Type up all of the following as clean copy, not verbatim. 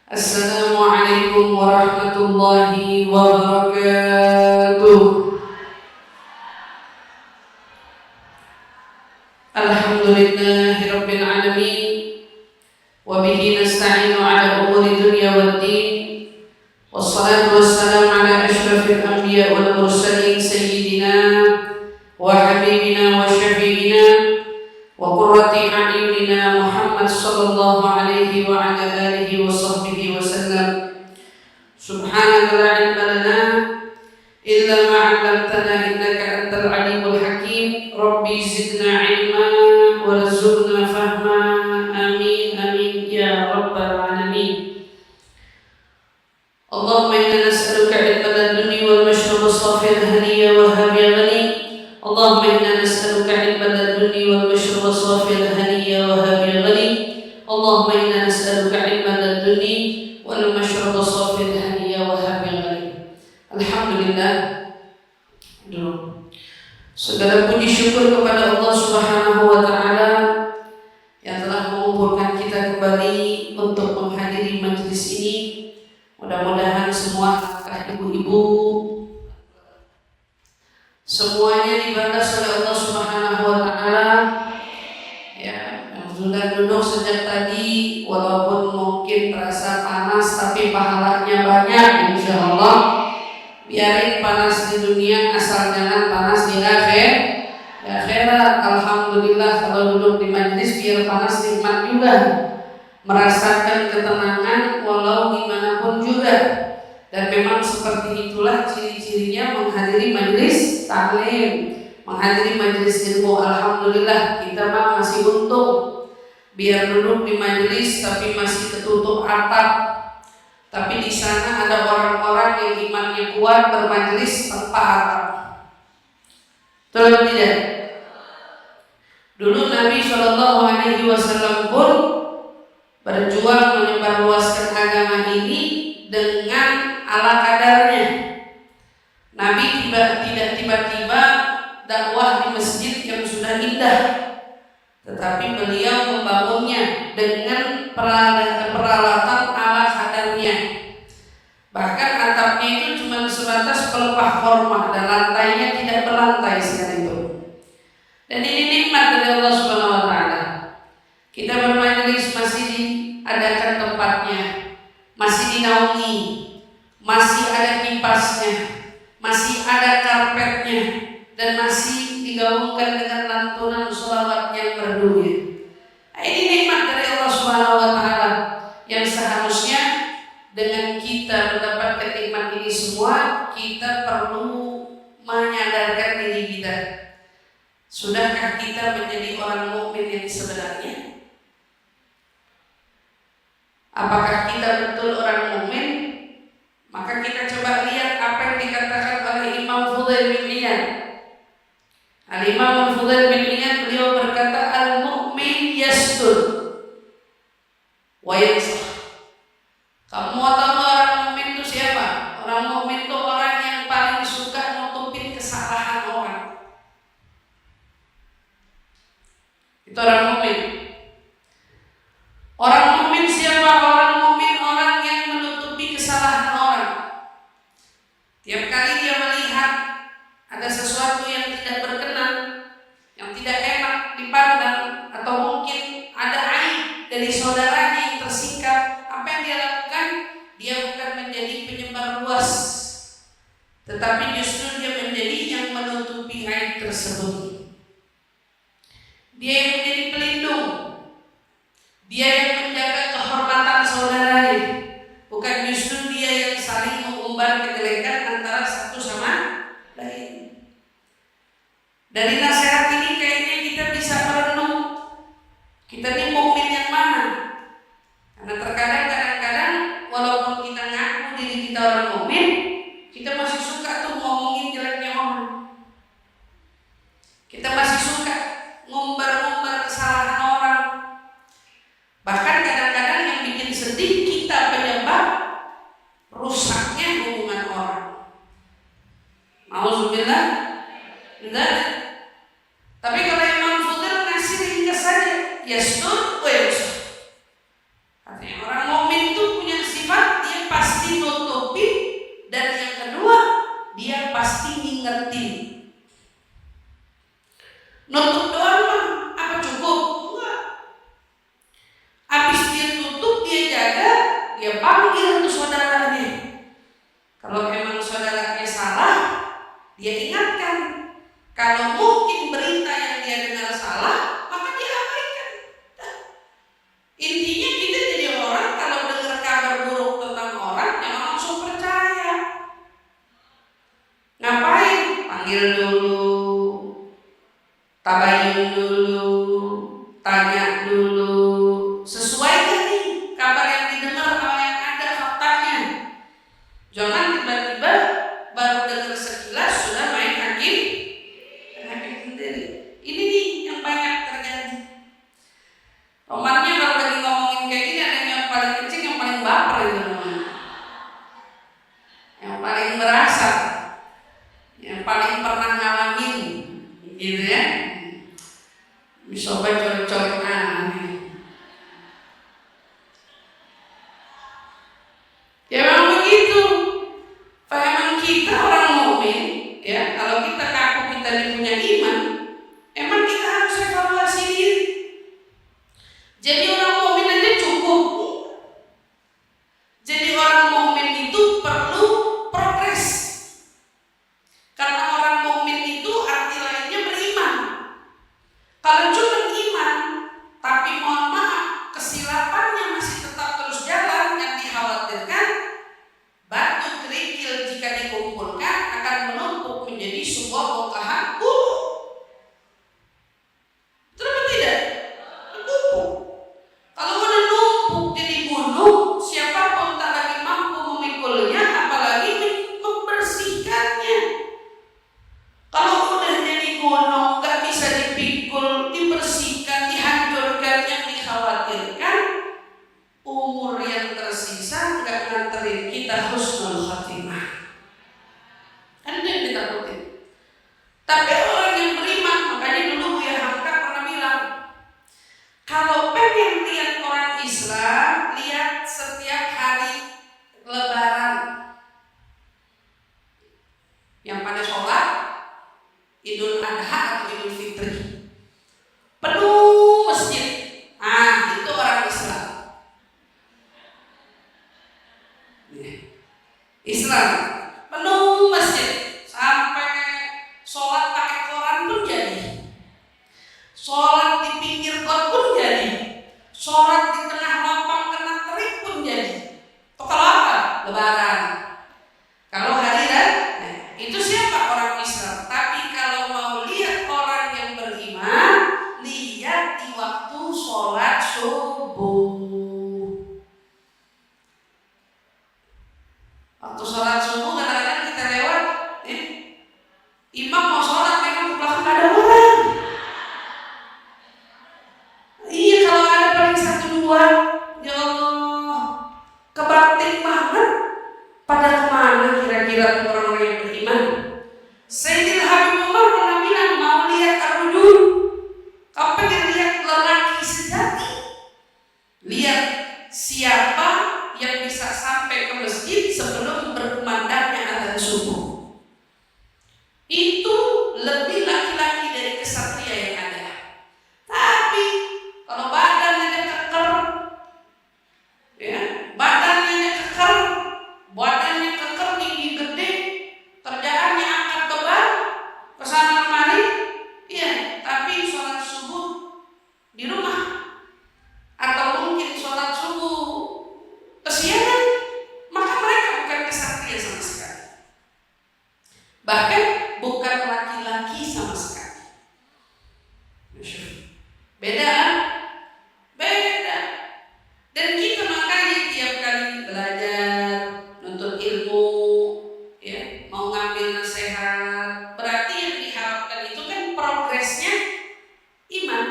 Assalamualaikum warahmatullahi wabarakatuh. Alhamdulillahirabbil alamin wa bihi nasta'inu ala umuri dunya waddin. Wassalatu wassalamu ala asyrafil anbiya wal mursalin sayyidina wa habibina wa syafi'ina wa qurrati a'yunina Muhammad sallallahu alaihi wa ala alihi wa sahbihi wa sallam. Subhanaka la ilma lana illa ma 'allamtana innaka antal alimul hakim. Rabbi zidna ilma warzuqna fahma. Amin amin ya rabbal alamin. Allahumma inna nas'aluka ilman ladunni wal mashrab as-safi al-haniyya wa habiya ghani. Allahumma inna nas'aluka ilman ladunni wal mashrab as-safi al-haniyya wa habiya ghani. Allahumma inna nas'aluka ilman ladunni wal mashrab as-safi al-haniyya wa habiya ghani. Alhamdulillah. Segala puji syukur kepada Allah Subhanahu wa taala yang telah mengumpulkan kita kembali untuk menghadiri majelis ini. Mudah-mudahan semua ibu-ibu semuanya dibalas oleh Allah Subhanahu wa taala. Ya, yang sudah duduk sejak tadi walaupun mungkin terasa panas tapi pahalanya banyak insyaallah. Biarin panas di dunia asal jangan panas di akhirat. Alhamdulillah kalau duduk di majelis biar panas nikmat juga. Merasakan ketenangan walau gimana pun juga. Dan memang seperti itulah ciri-cirinya menghadiri majelis taklim, menghadiri majelis ilmu. Alhamdulillah kita mah masih untung. Biar duduk di majelis tapi masih ketutup atap. Tapi di sana ada orang-orang yang imannya kuat bermajelis tanpa atap. Betul tidak? Dulu Nabi SAW pun berjuang menyebarluaskan agama ini dengan ala kadarnya. Nabi tidak tiba-tiba dakwah di masjid yang sudah indah, tetapi beliau membangunnya dengan peralatan ala kadarnya. Bahkan atapnya itu cuma sebatas pelepah korma dan lantainya tidak berlantai sekalipun. Dan ini nikmat dari Allah Subhanahu wa taala. Kita bermajelis masih diadakan tempatnya, masih dinaungi, masih ada kipasnya, masih ada karpetnya, dan masih digaungkan dengan lantunan sholawat yang merdunya. Ini nikmat dari Allah Subhanahu wa taala yang seharusnya dengan kita mendapatkan nikmat ini semua, kita perlu menyadarkan diri kita. Sudahkah kita menjadi orang mukmin yang sebenarnya? Apakah kita betul orang mukmin? Maka kita coba lihat apa yang dikatakan oleh Imam Fudail bin Iyad. Al-Imam Fudail bin Iyad beliau berkata, al-mu'min yastur wa yansah. Kamu mau tahu orang mukmin itu siapa? Orang mukmin itu orang yang paling suka nutupin kesalahan orang. Itu orang mukmin. Orang mukmin siapa? Orang mukmin orang yang menutupi kesalahan orang. Tiap kali dia melihat ada sesuatu yang tidak berkenan, yang tidak enak dipandang, atau mungkin ada aib dari saudaranya yang tersingkap, apa yang dia lakukan? Dia bukan menjadi penyebar luas, tetapi justru dia menjadi yang menutupi aib tersebut. Dia yang menjadi pelindung, dia yang menjaga kehormatan saudaranya, bukan justru dia yang saling mengumbar kejelekan antara satu sama lain. Dari nasihat ini kayaknya kita bisa merenung, kita ini mukmin yang mana? Karena terkadang kadang-kadang walaupun kita ngaku diri kita orang mukmin, kita masih suka tuh ngomongin jeleknya orang. Kita masih suka ngumbar-ngumbar kesalahan orang. Bahkan kadang-kadang yang bikin sedih kita penyebab rusaknya hubungan orang. Nauzubillah. Enggak. Tapi kalau Imam Fudail ngasih ringkas saja, yastur wa yusur. Artinya orang mukmin itu punya sifat panggil tuh saudaranya. Kalau memang saudaranya salah, dia ingatkan. Kalau mungkin berita yang dia dengar salah, maka dia abaikan. Intinya kita jadi orang kalau dengar kabar buruk tentang orang, jangan langsung percaya. Ngapain? Panggil dulu, tabayun dulu, tanya dulu, sesuai gak nih kabar yang didengar sama yang ada faktanya. Jangan tiba-tiba baru dengar sekilas sudah main hakim sendiri. Ini nih yang banyak terjadi. Romannya kalau lagi ngomongin kayak gini, ada yang paling kecil, yang paling baper itu namanya, yang paling merasa, yang paling pernah ngalamin, gitu ya. Bisa coret-coret aneh. Ya memang begitu. Memang kita orang mukmin, ya. Kalau kita kaku, kita punya iman, emang kita harus evaluasi diri. Jadi orang mukmin aja cukup. Jadi orang mukmin itu perlu progres. Karena orang mukmin itu arti lainnya beriman. Kalau cuma iman, tapi mohon maaf, kesilapannya masih tetap terus jalan, yang dikhawatirkan batu kerikil jika dikumpulkan akan menumpuk menjadi sebuah bongkahan gunung. Betul atau tidak? Menumpuk. Kalau udah numpuk jadi gunung, siapapun tak lagi mampu memikulnya, apalagi membersihkannya. Kalau udah jadi gunung, gak bisa dipikul, dibersihkan, dihancurkan, yang dikhawatirkan umur yang tersisa gak nganterin kita husnul khatimah. Kan itu yang ditakutin. Tapi orang yang beriman, makanya dulu Buya Hamka pernah bilang, kalau pengen lihat orang Islam, lihat setiap hari Lebaran yang pada sholat Idul Adha atau Idul Fitri, penuh masjid. Ah, itu orang Islam. Islam penuh masjid, sampai sholat pakai koran pun jadi, sholat di pinggir got pun jadi, sholat di tengah lapang kena terik pun jadi. Itu kalau apa? Lebaran. Kalau hari dan itu siapa? Orang Islam. Tapi kalau mau lihat orang yang beriman, lihat di waktu sholat subuh. Waktu sholat subuh kadang-kadang kita lewat, imam mau sholat, memang ke belakang ada orang. Iya, kalau ada paling 1-2, ya Allah, kebatin banget. Pada kemana kira-kira orang-orang yang beriman? Sayyidina Habib Umar pernah bilang, mau lihat ar-rujul, kau pengen lihat lelaki sejati, lihat siapa yang bisa sampai ke masjid sebelum berkumandangnya adzan subuh. Itu lebih laki-laki dari kesatria yang ada. Tapi kalau badannya keker, ya, badannya keker, tinggi gede, kerjaannya angkat beban, kesana kemari, iya, tapi sholat subuh di rumah, atau mungkin sholat subuh kesiangan, maka mereka bukan kesatria sama sekali, bahkan bukan laki-laki sama sekali. Beda. Dan kita makanya tiap kali belajar, nuntut ilmu, ya, mau ngambil nasihat, berarti yang diharapkan itu kan progresnya iman.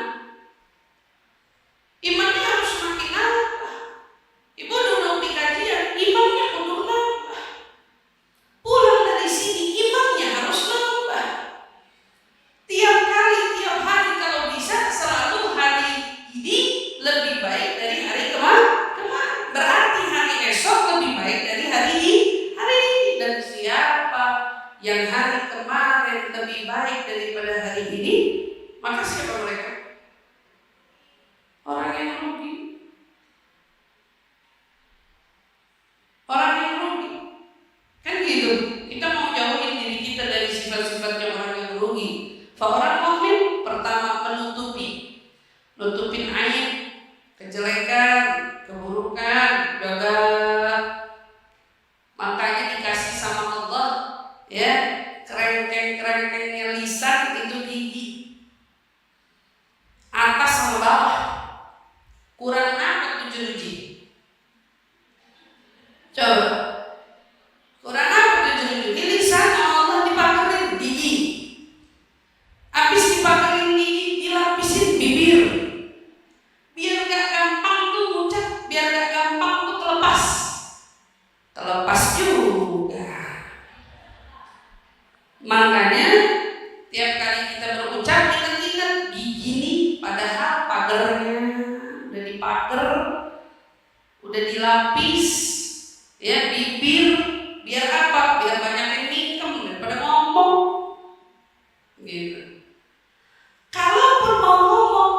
Imannya harus semakin nambah. Ibu duduk di kajian, imannya kudu nambah. Pulang dari sini, imannya harus nambah. Tiap kali, tiap hari kalau bisa, selalu hari ini lebih baik dari hari kemarin. Berarti hari esok lebih baik dari hari ini. Dan siapa yang hari kemarin lebih baik daripada hari ini, maka siapa mereka? Orang yang rugi. Coba. Kurang apa tujuh? Ini lisan Allah dipakerin gigi. Habis dipakerin gigi, dilapisin bibir. Biar gak gampang tuh ngucap, biar gak gampang tuh terlepas. Terlepas juga. Makanya tiap kali kita berucap, ingat-ingat gigi nih, padahal pagernya udah dipager, udah dilapis, ya bibir. Biar apa? Biar banyak yang mingkem daripada ngomong. Gitu. Kalaupun mau ngomong,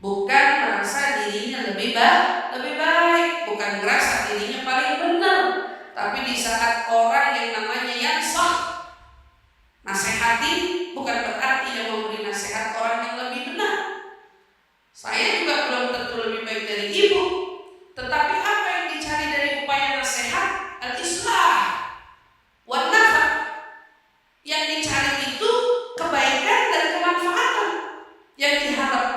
bukan merasa dirinya lebih baik, bukan merasa dirinya paling benar, tapi di saat orang yang namanya yang sah nasehatin, bukan berarti yang memberi nasihat orang yang lebih benar. Saya juga belum tentu lebih baik dari ibu, tetapi apa yang dicari dari upaya nasihat? Al-islah wan nafa. Yang dicari itu kebaikan dan kemanfaatan. Yang diharap,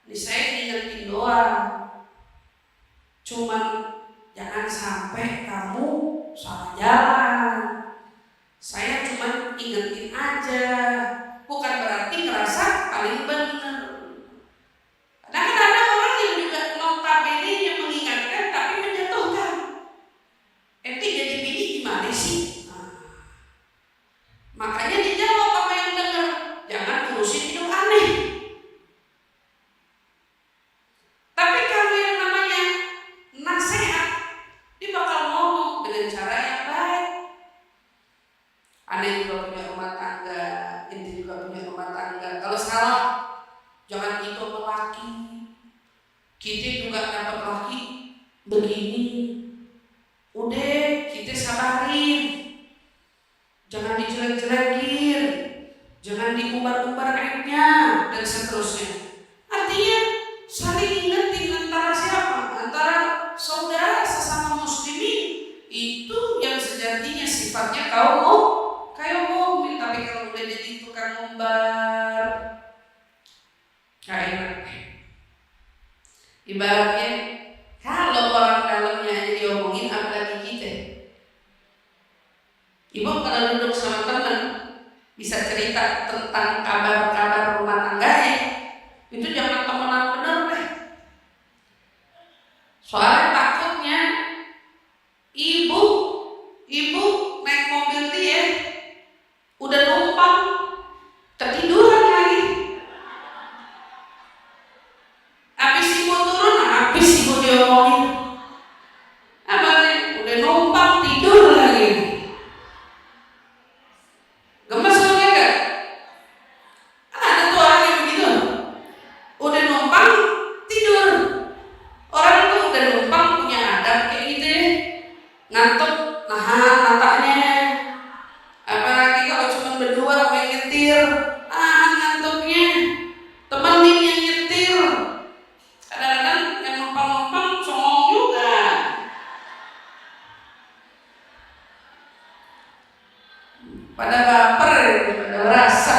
ini saya ingetin doang, cuman jangan sampai kamu salah jalan. Saya cuman ingetin aja, bukan berarti ngerasa paling benar. Kadang-kadang ada orang yang juga notabene yang mengingatkan tapi menjatuhkan. Enti jadi bini gimana sih? Makanya dijawab apa yang dengar, jangan urusin hidup aneh. Tapi kalau yang namanya nasihat, dia bakal ngomong dengan cara yang baik. Aneh juga punya rumah tangga, Enti juga punya rumah tangga. Kalau salah, jangan itu laki. Kita juga dapat laki begini. Udah, kita sabarin. Jangan dijelek-jelekin, jangan diumbar-umbar aibnya, dan seterusnya. Artinya saling ingetin antara siapa? Antara saudara sesama muslimin. Itu yang sejatinya sifatnya kaum mukmin. Tapi kalau udah jadi tukang ngumbar, kayak ibaratnya kalau orang dalamnya aja diomongin, apalagi kita. Ibu kalau duduk sama teman bisa cerita tentang kabar-kabar rumah tangganya, itu jangan temenan bener deh. Soalnya takutnya ibu naik mobil dia udah numpang ketiduran lagi. Habis ibu turun, habis ibu diomongin. Apa nih? Udah numpang tidur lagi. Gemes lo enggak? Ada tuh orang yang begitu. Udah numpang tidur. Orang itu udah numpang punya adab kayak gitu ya. Ngantuk, nahan matanya. Apalagi kalau cuma berdua sama yang nyetir, ngantuknya. Temenin yang nyetir. Kadang-kadang yang numpang-numpang songong juga. Pada baper, pada rasa.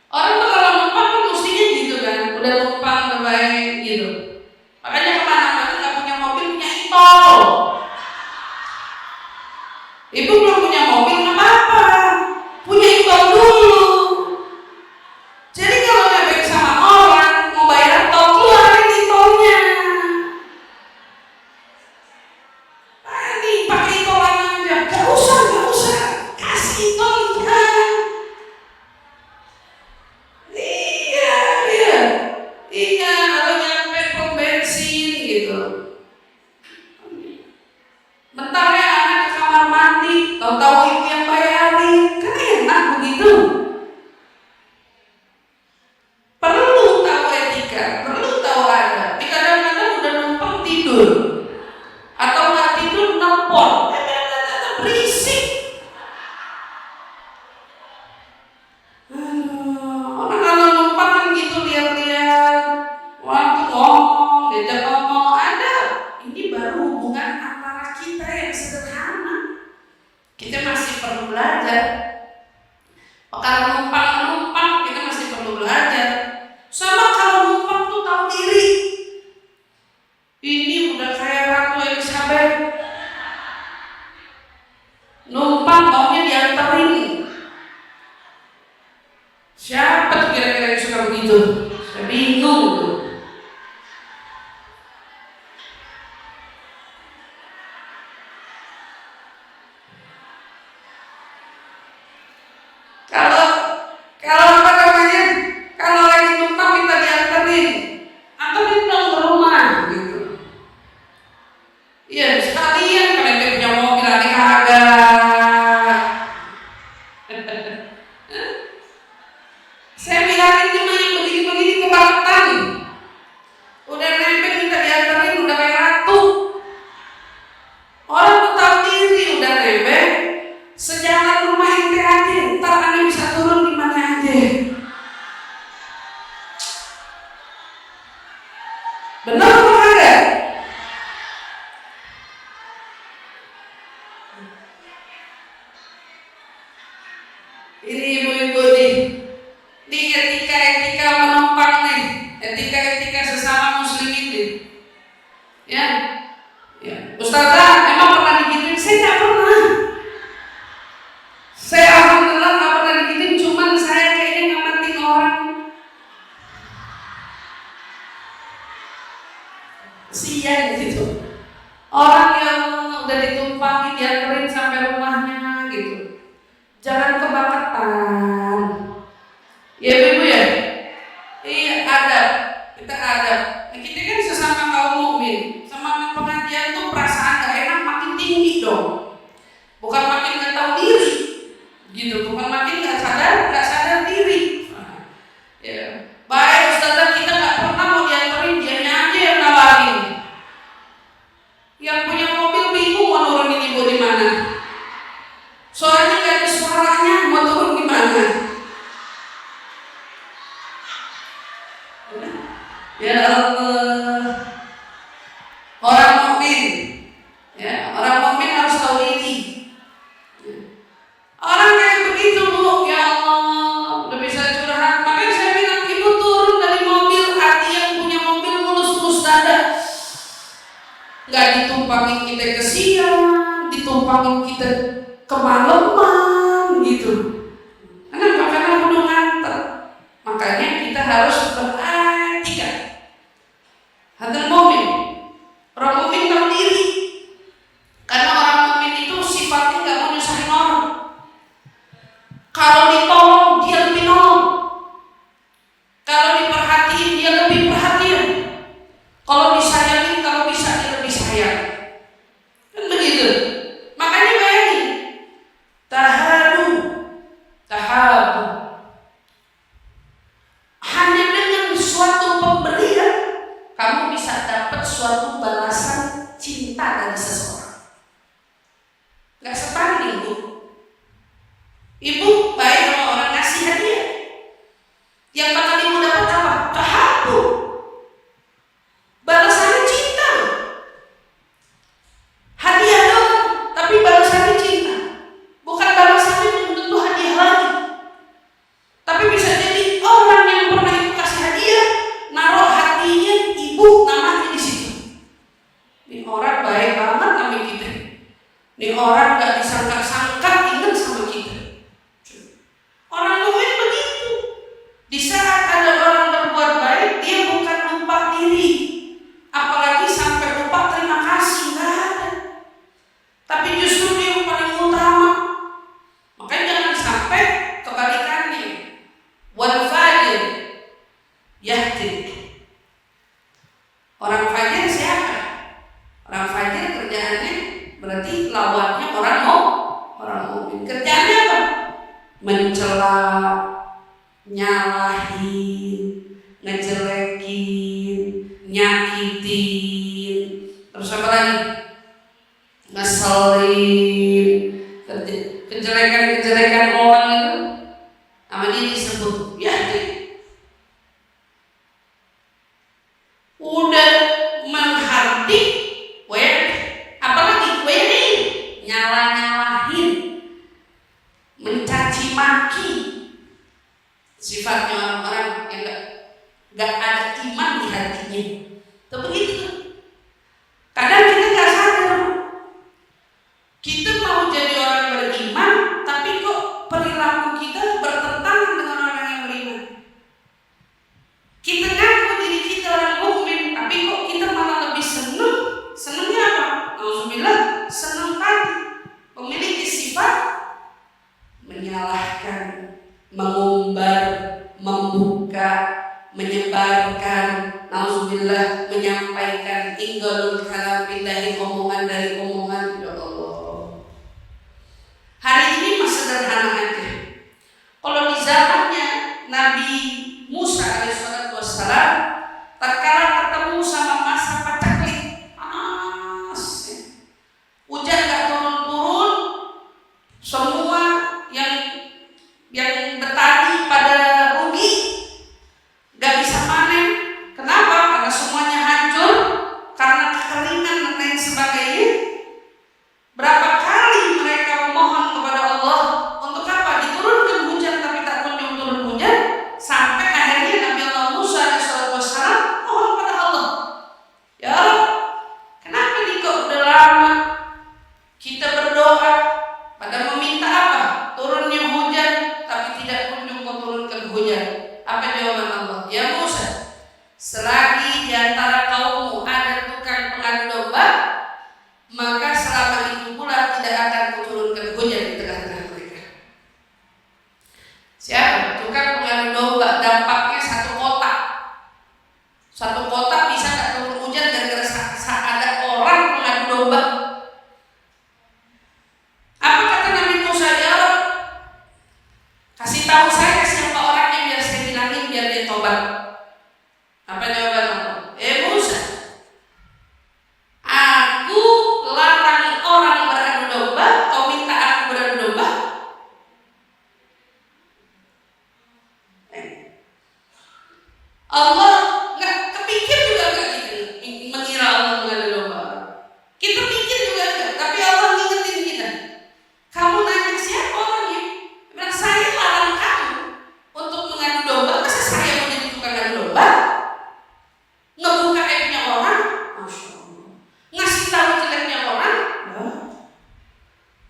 Orang tuh kalau numpang kan mestinya gitu kan, udah numpang udah baik gitu. Makanya kemana-mana nggak punya mobil, punya itol. Ibu belum punya mobil, nggak apa-apa, punya itol dulu. Jadi kalau nebeng sama orang mau bayar tol, keluarin itolnya. Nih pakai itolan aja, nggak usah, kasih itolnya. Iya, kalau nyampe pom bensin gitu. Bentar ya anak ke kamar mandi, tahu-tahu ibu yang bayarin, kan enak begitu. Perlu tahu etika, perlu tahu adab. Di kadang-kadang udah numpang tidur, atau nggak tidur nelpon, berisik. Orang kalau numpang kan gitu lihat-lihat, waktu ngomong, diajak ngomong ada. Ini baru hubungan antara kita yang sederhana. Kita masih perlu belajar. Kalau numpang kita masih perlu belajar. Sama kalau numpang tuh tahu diri. Ini udah kayak ratu Kalau kalau apa namanya? Kalau lagi numpang minta dianterin, anterin dong ke rumah gitu. Iya, sekalian kalian punya mobil ada kagak. Saya bilangin cuma yang begini-begini kebangetan. Udah nempel minta dianterin udah kayak ratu. Orang tuh tahu diri udah nempel. Sejalan rumah ente aja, ntar anda bisa turun di mana aja. Benar apa enggak? Ini ibu-ibu nih, di etika menumpang nih, etika sesama muslimin nih, ya. Ustazah, emang pernah digituin? Saya nggak pernah. Saya alhamdulillah nggak pernah digituin, cuman saya kayaknya ngamatin orang sian gitu. Orang yang udah ditumpangin dianterin sampai rumahnya gitu. Jangan kebangetan. Ya ibu ya. Iya adab. Kita adab. Kita kan sesama kaum mukmin. Semangat pengajian tuh perasaan gak enak makin tinggi dong. Bukan makin gak tahu diri. Gitu. Bukan makin gak sadar diri. Ya. Baik ustazah, kita gak pernah mau dianterin, dianya aja yang nawarin. Yang punya mobil bingung mau nurunin ibu di mana. Soalnya gak ada suaranya, mau turun di mana? Ya Allah, orang mukmin, ya orang mukmin harus tahu diri. Orang kayak begitu bu, ya Allah, udah bisa curhat. Makanya saya bilang ibu turun dari mobil, hati yang punya mobil mulus-mulus dada. Gak ditumpangin kita kesian, ditumpangin kita kemalaman gitu. Kenapa? Karena udah nganter. Makanya kita harus beretika. Hadal mu'min. Orang mu'min tahu diri. Karena orang mu'min itu sifatnya gak mau nyusahin orang. Kalau ditolong dia lebih nolong. Kalau diperhatiin dia lebih perhatian. Kalau disayangin, kalau bisa dia lebih sayang. Kan begitu. Makanya bayangin. Tahabu. Hanya dengan suatu pemberian kamu bisa dapat suatu balasan cinta dari seseorang. Gak sebanding bu. Ibu baik sama orang ngasih hadiah. Yang bakal ibu dapat apa? Tahabu. Balasannya cinta loh. Hadiah dong, tapi balasannya cinta. Bukan balasannya belum tentu hadiah lagi. Tapi bisa jadi orang yang pernah ibu kasih hadiah naruh hatinya ibu namanya di situ. Ini orang baik banget sama kita. Ini orang gak disangka-sangka ingat sama kita. Orang mukmin begitu. Di saat ada orang berbuat baik, dia bukan lupa diri. Apalagi sampai lupa terima kasih, nggak ada. Tapi justru dia yang paling utama. Makanya jangan sampai kebalikannya. Wal fajir yahdi. Orang fajir siapa? Orang fajir kerjaannya berarti lawannya orang mukmin. Kerjaannya apa? Mencela, nyalahin, ngejelekin, nyakitin, terus apa lagi? Ngeselin, kejelekan orang itu sama dia disebut yahdi. Udah menghardik, apalagi nyala-nyalahin, mencaci maki. Sifatnya orang-orang yang gak ada iman di hatinya. Itu begitu. Kadang kita gak sadar. Kita mau jadi orang beriman, tapi kok perilaku kita bertentangan dengan orang yang tafsirul kalam, pindahin omongan dari omongan. Ya Allah. Hari ini mah sederhana aja. Kalau di zamannya Nabi Musa alaihissalatu wassalam, tatkala ketemu sama masa pacaklik, panas, hujan gak turun-turun, semua yang bertani pada rugi, gak bisa panen. Kenapa? Karena semuanya hancur, karena kekeringan dan lain sebagainya. Berapa kali mereka memohon kepada Allah untuk apa? Diturunkan hujan tapi tak kunjung turun hujan, sampai akhirnya Nabi Allah Musa alaihissalam mohon kepada Allah, ya Allah, kenapa nih kok udah lama kita berdoa pada meminta apa? Turunnya hujan tapi tidak kunjung kau turunkan hujan. Apa jawaban Allah? Ya Musa, selagi di antara kaummu ada tukang pengadu domba, maka selama itu pula tidak akan kuturunkan hujan di tengah-tengah mereka. Siapa? Tukang pengadu domba. Dampaknya satu kota. Satu kota bisa tak turun hujan gara-gara ada orang pengadu domba. Apa kata Nabi Musa? Ya Allah, kasih tahu saya siapa orangnya biar saya bilangin biar dia tobat. Apa jawaban Allah? Musa, aku larang orang beradu domba, kau minta aku beradu domba? Allah nggak kepikir juga nggak gitu mengira Allah beradu domba. Kita pikir juga nggak, tapi Allah ngingetin kita. Kamu nanya siapa orangnya? Bilang saya larang kamu untuk mengadu domba. Masa saya mau jadi tukang adu domba? Ngebuka aibnya orang? Masya Allah. Ngasih tahu jeleknya orang? Nah.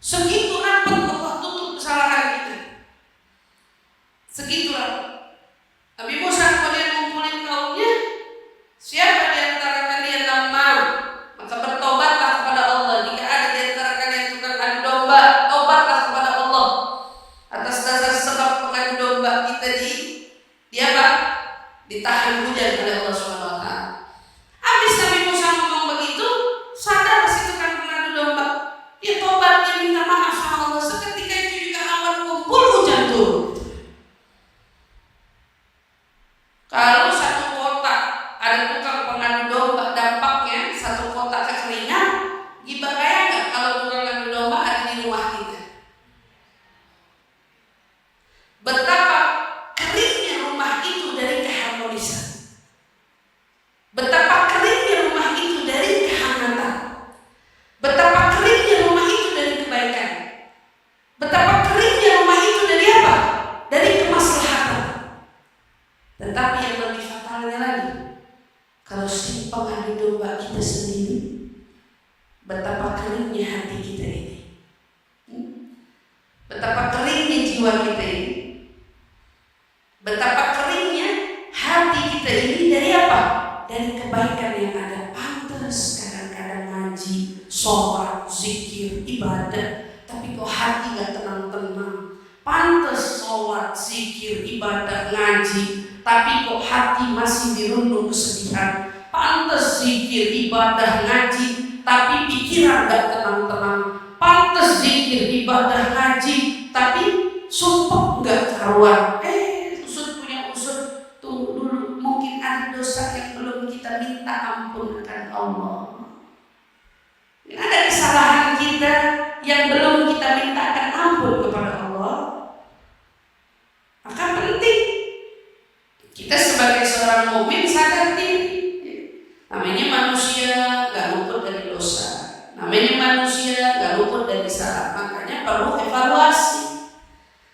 Segitu rapat Allah tutup kesalahan kita. Segitu rapat. Nabi Musa kemudian ngumpulin kaumnya. Siapa di antara kalian lemah, maka bertobatlah kepada Allah. Jika ada di antara kalian tukang adu domba, tobatlah kepada Allah. Atas dasar sebab pengadu domba kita ditahan hujan oleh Allah Subhanahu wa taala. Habis Nabi Musa ngomong begitu, sadar si tukang pengadu domba. Dia tobat, dia minta maaf sama Allah. Seketika itu juga awan kumpul hujan turun. Kalau satu kota ada tukang pengadu domba, dampaknya satu kota kekeringan. Gimana nggak kalau tukang pengadu domba ada di rumah kita? Betapa keringnya rumah itu dari keharmonisan. Betapa keringnya rumah itu dari kehangatan. Betapa keringnya rumah itu dari kebaikan. Betapa keringnya rumah itu dari apa? Dari kemaslahatan. Tetapi yang lebih fatalnya lagi, kalau si pengadu domba kita sendiri, betapa keringnya hati kita ini. Betapa keringnya jiwa kita ini. Betapa keringnya hati kita ini dari apa? Dari kebaikan yang ada. Pantas kadang-kadang ngaji, sholat, zikir, ibadah, tapi kok hati gak tenang-tenang. Pantas sholat, zikir, ibadah, ngaji, tapi kok hati masih dirundung kesedihan. Pantas zikir, ibadah, ngaji, tapi pikiran gak tenang-tenang. Pantas zikir, ibadah, ngaji, tapi sumpah gak karuan. Tunggu dulu, mungkin ada dosa yang belum kita minta ampunkan Allah. Ada kesalahan kita yang belum kita mintakan ampun kepada Allah. Maka penting kita sebagai seorang mukmin sadar diri. Namanya manusia gak luput dari dosa. Namanya manusia gak luput dari salah. Makanya perlu evaluasi.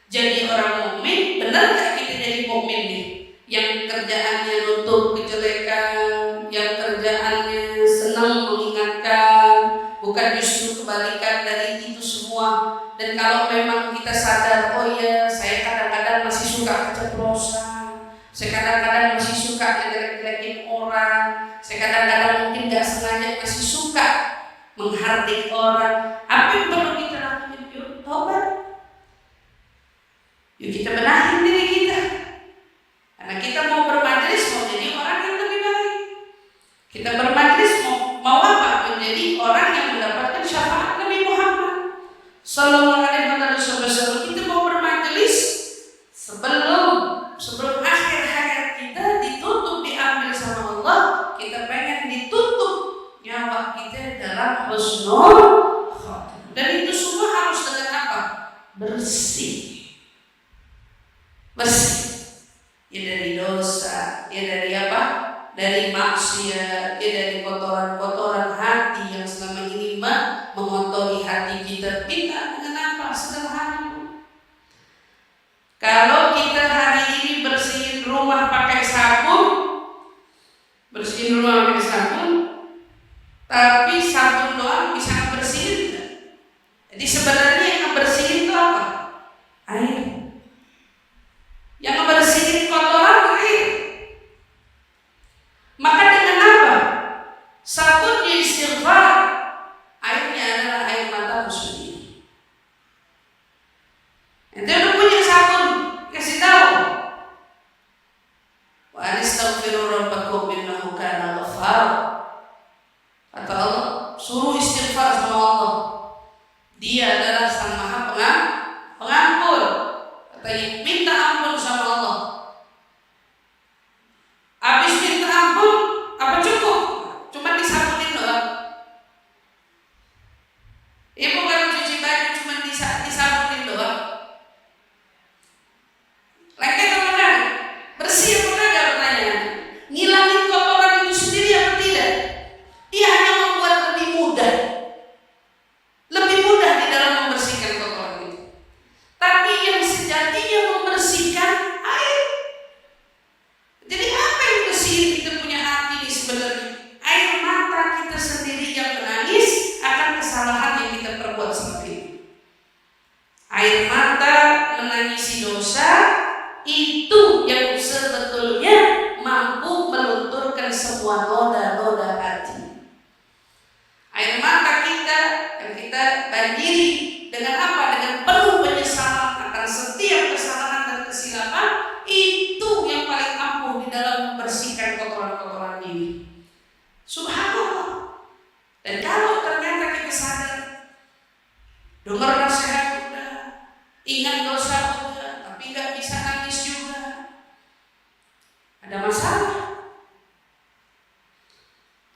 Jadi orang mukmin, benar gak kita jadi mukmin nih? Yang kerjaannya nutup kejelekan, yang kerjaannya senang mengingatkan, bukan justru kebalikan dari itu semua. Dan kalau memang kita sadar, oh iya, saya kadang-kadang masih suka keceplosan, saya kadang-kadang masih suka ngejelek-jelekin orang, saya kadang-kadang mungkin gak sengaja masih suka menghardik orang. Apa yang perlu kita lakukan? Yuk, tobat. Yuk kita benahin diri kita. Karena kita mau bermajelis, mau jadi orang yang lebih baik. Kita bermajelis mau apa? Sallallahu alaihi wasallam, kita mau bermajelis sebelum akhir hayat kita ditutup diambil sama Allah, kita pengen ditutup nyawa kita dalam husnul khotimah. Dan itu semua harus dengan apa? Bersih. Ya dari dosa, ya dari apa? Dari maksiat, ya dari kotoran-kotoran hati yang selama ini mengotori hati kita. Minta dengan apa? Sederhana. Kalau kita hari ini bersihin rumah pakai sabun, tapi sabun doang bisa bersihin enggak? Jadi sebenarnya yang bersihin itu apa? Air. Yang bersihin kotoran air. Maka dengan apa? Sabun istighfar, airnya adalah air mata sendiri. Ente udah punya sabun, kasih tahu. Wa astaghfiru rabbakum innahu kana ghaffar. Kata Allah, suruh istighfar sama Allah. Dia adalah Sang Maha Pengampun. Katanya minta ampun sama Allah. Habis minta ampun, apa cukup? Cuma disabunin doang. Ibu kalau cuci baju cuma disabunin doang. Lengket apa enggak? Bersih apa enggak pertanyaan? Ngilangin kotoran itu sendiri apa tidak? Dia hanya membuat lebih mudah di dalam membersihkan kotoran itu. Tapi yang sejatinya membersihkan air. Jadi apa yang bersihin kita punya hati ini sebenarnya? Air mata kita sendiri yang menangis akan kesalahan yang kita perbuat selama ini. Air mata menangisi dosa itu yang sebetulnya mampu melunturkan semua noda-noda hati. Air mata kita yang kita banjiri dengan apa? Dengan penuh penyesalan akan setiap kesalahan dan kesilapan, itu yang paling ampuh di dalam membersihkan kotoran-kotoran diri. Subhanallah. Dan kalau ternyata kita sadar, dengar nasihat udah, ingat dosa udah, tapi nggak bisa nangis juga, ada masalah.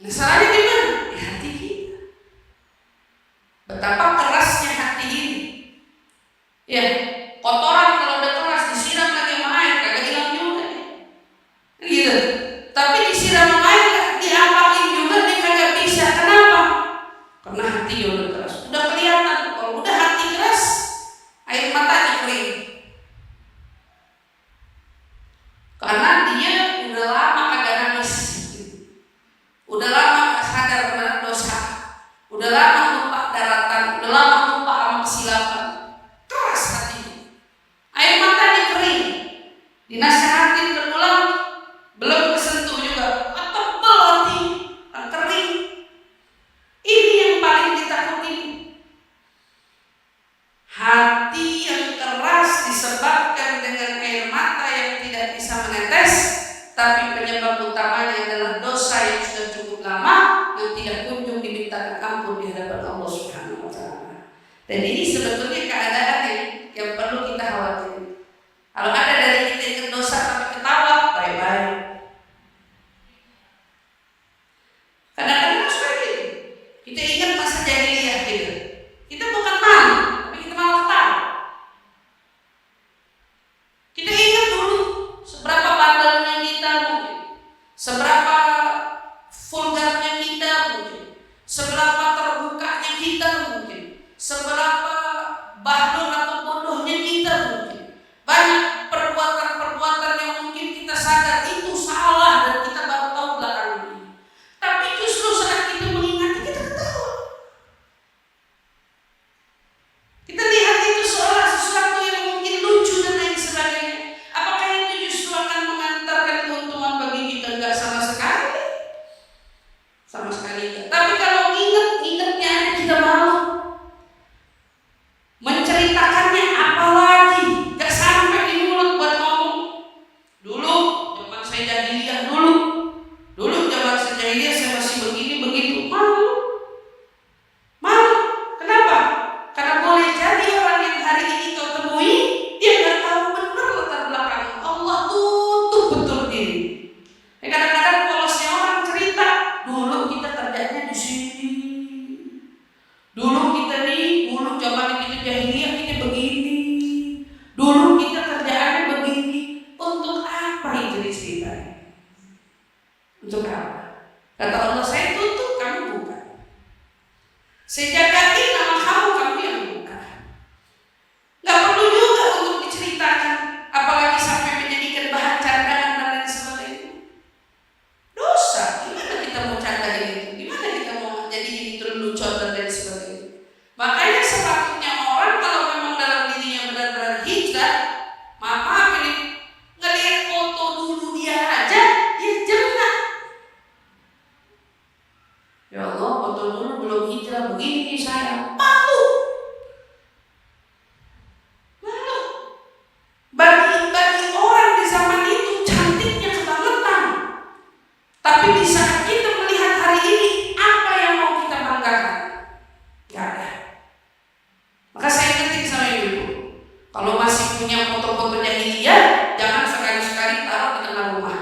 Masalahnya di mana? Di hati kita. Betapa kerasnya hati ini. Ya, kotoran kalau udah keras disiram lagi sama air kagak hilang juga. Gitu. Tapi disiram sama air diapain juga dia kagak bisa. Kenapa? Karena hatinya udah keras. Udah kelihatan kalau udah hati keras, air matanya kering. Karena dia udah lama kagak nangis. Udah lama gak sadar benar dosa. Udah lama lupa daratan, udah lama lupa sama kesilapan. Keras hatinya. Air matanya kering. Dinasihatin berulang, belum kesentuh juga. Tebal hati, kering. Ini yang paling ditakuti. Hati yang keras disebabkan dengan air mata yang tidak bisa menetes, tapi penyebab utamanya adalah dosa yang sudah cukup lama yang tidak kunjung dimintakan ampun di hadapan Allah Subhanahu wa taala. Dan ini sebetulnya keadaan yang perlu kita khawatirkan. Kalau ada dari kita yang dosa tapi ketawa, bye-bye. Kadang-kadang suka gitu. Kita ingat masa jahiliyah gitu. Kita bukan malu, tapi kita malah ketawa. Kita ingat dulu seberapa bandelnya kita mungkin, seberapa vulgarnya kita mungkin, seberapa terbukanya kita mungkin, seberapa bahlul atau bodohnya kita mungkin. Banyak perbuatan-perbuatan yang mungkin kita sadar itu salah dan kita baru tahu belakangan ini. Tapi justru saat kita mengingati kita ketawa. Kita lihat itu seolah sesuatu yang mungkin lucu dan lain sebagainya. Apakah itu justru akan mengantarkan keuntungan bagi kita? Enggak sama sekali. Sama sekali enggak. Tapi kalau ingatnya kita malu. zaman kita jahiliyah kita begini, dulu kita kerjaannya begini. Untuk apa itu diceritanya? Untuk apa? Kata Allah, saya tutup, kamu buka. Saya jagain nama kamu, kamu yang buka. Gak perlu juga untuk diceritakan, apalagi sampai menjadikan bahan candaan dan lain sebagainya. Dosa. Gimana kita mau candain itu? Gimana kita mau jadi terlucut dan lain sebagainya? Makanya sepatutnya orang kalau memang dalam dirinya benar-benar hijrah, maaf ini ngelihat foto dulu dia aja, dia jenak. Ya Allah, foto dulu belum hijrah begini saya, malu. Bagi orang di zaman itu cantiknya kebangetan. Tapi di saat kita melihat hari ini, apa yang mau kita banggakan? Gak ada. Maka saya ingetin sama ibu, kalau masih punya foto-foto jahiliyah, jangan sekali-sekali taruh di tengah rumah.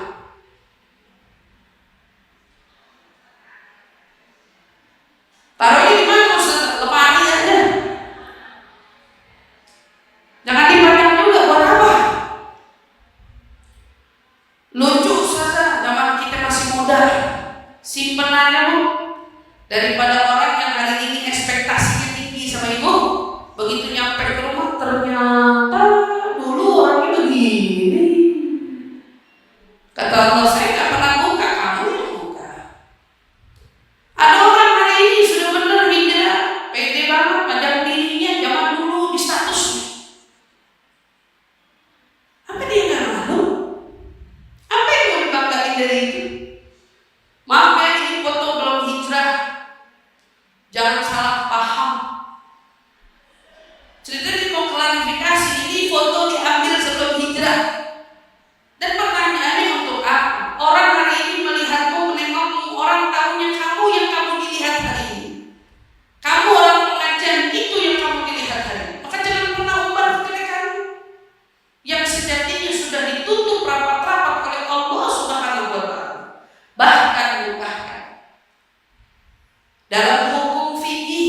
Taruhnya di mana? Lemari aja. Jangan dipajang juga, buat apa? Lucu saja, zaman kita masih muda. Simpenannya bu, daripada orang yang hari ini ekspektasinya tinggi sama ibu, begitu nyampe ke rumah ternyata dulu orangnya begini. Kata Allah, saya gak pernah buka, kamu yang buka. Ada orang hari ini sudah benar hijrah, pede banget, panjang dirinya, zaman dulu di statusnya. Apa dia gak malu? Apa yang mau dibanggain dari itu? Maaf ya, ini foto belum hijrah. Jangan salah paham. Ceritanya mau klarifikasi, ini foto diambil sebelum hijrah. Dan pertanyaannya untuk apa? Orang hari ini melihatmu, menengokmu, orang tahunya kamu yang kamu dilihat hari ini. Kamu orang pengajian, itu yang kamu dilihat hari ini. Maka jangan pernah umbar kejelekan yang sejatinya sudah ditutup rapat-rapat oleh Allah Subhanahu wa Ta'ala. Bahkan dalam hukum fikih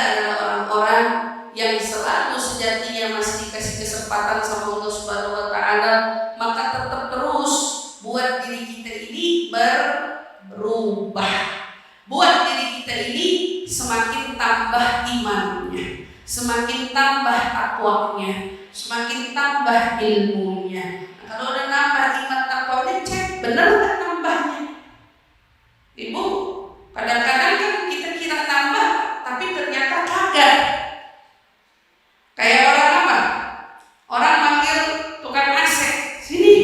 adalah orang-orang yang selalu sejatinya masih dikasih kesempatan sama Allah Subhanahu wa taala, maka tetap terus buat diri kita ini berubah. Buat diri kita ini semakin tambah imannya, semakin tambah takwanya, semakin tambah ilmunya. Nah, kalau udah nambah iman takwanya, cek bener nggak nambahnya? Ibu, kadang-kadang kan kita kira nambah, tapi ternyata kagak. Kayak orang apa? Orang manggil tukang AC, sini,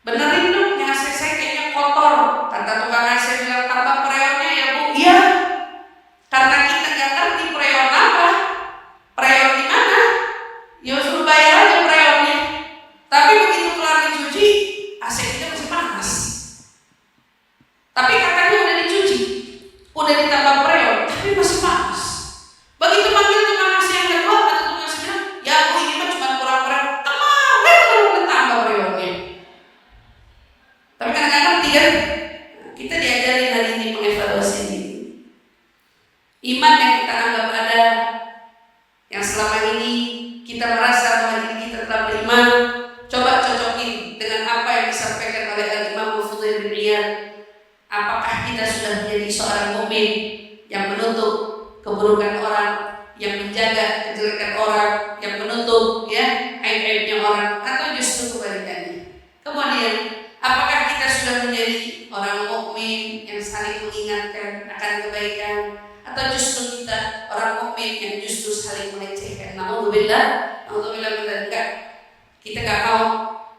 benerin dong, yang AC saya kayaknya kotor. Kata tukang AC bilang, tambah freonnya ya Bu. Iya, karena kita nggak ngerti freon apa, freon di mana, ya suruh bayar aja freonnya. Tapi begitu kelar dicuci, AC kita masih panas. Tapi katanya udah dicuci, udah ditambah freon, tapi masih panas. Begitu panggil tukang AC yang kedua, kata tukang AC bilang, ya Bu ini mah cuma kurang freon. Kemarin baru ditambah freonnya. Tapi kan nggak ngerti kan? Kita diajarin hari ini mengevaluasi diri. Iman yang kita anggap ada, yang selama ini kita merasa bahwa diri kita telah beriman, coba cocokin dengan apa yang disampaikan oleh Al-Imam Fudail bin Iyad. Apakah kita sudah menjadi seorang mukmin yang menutup keburukan orang, yang menjaga kejelekan orang, yang menutup ya aib-aibnya orang, atau justru kebalikannya? Kemudian, apakah kita sudah menjadi orang mukmin yang saling mengingatkan akan kebaikan, atau justru kita orang mukmin yang justru saling melecehkan? Naudzubillah enggak. Kita nggak mau,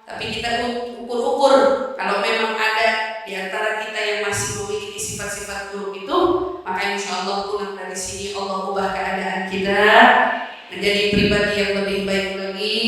tapi kita ukur-ukur kalau memang ada di antara kita yang masih memiliki sifat-sifat buruk itu, maka insya Allah pulang dari sini Allah ubah keadaan kita menjadi pribadi yang lebih baik lagi.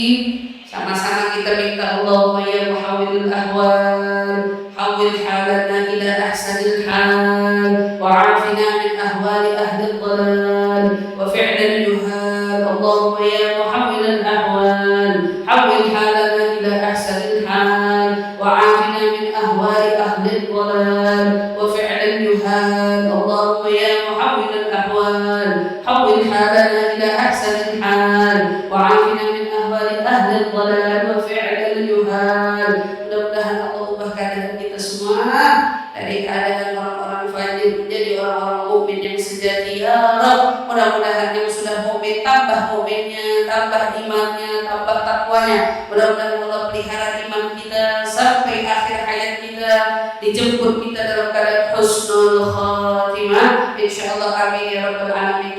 Sama-sama kita minta Allahumma ya muhawwilul ahwal, hawwil halana ila ahsanil hal, wa afina min ahwali ahli dhalal wa fi'lal yuhal. Allahumma ya muhawwilul ahwal, hawwil halana ila ahsanil hal, wa afina min ahwali ahli dhalal wa fi'lal yuhal. Allahumma ya muhawwilul ahwal, hawwil halana ila ahsanil hal, wa afina min ahwali ahli dhalal wa fi'lal yuhal. Mudah-mudahan Allah ubah keadaan kita semua dari keadaan orang-orang fajir menjadi orang-orang mukmin yang sejati ya Rabb. Mudah-mudahan yang sudah mukmin tambah mukminnya, tambah imannya, tambah takwanya. Mudah-mudahan Allah pelihara iman kita sampai akhir hayat kita, dijemput kita dalam keadaan husnul khatimah. Insyaallah amin ya rabbal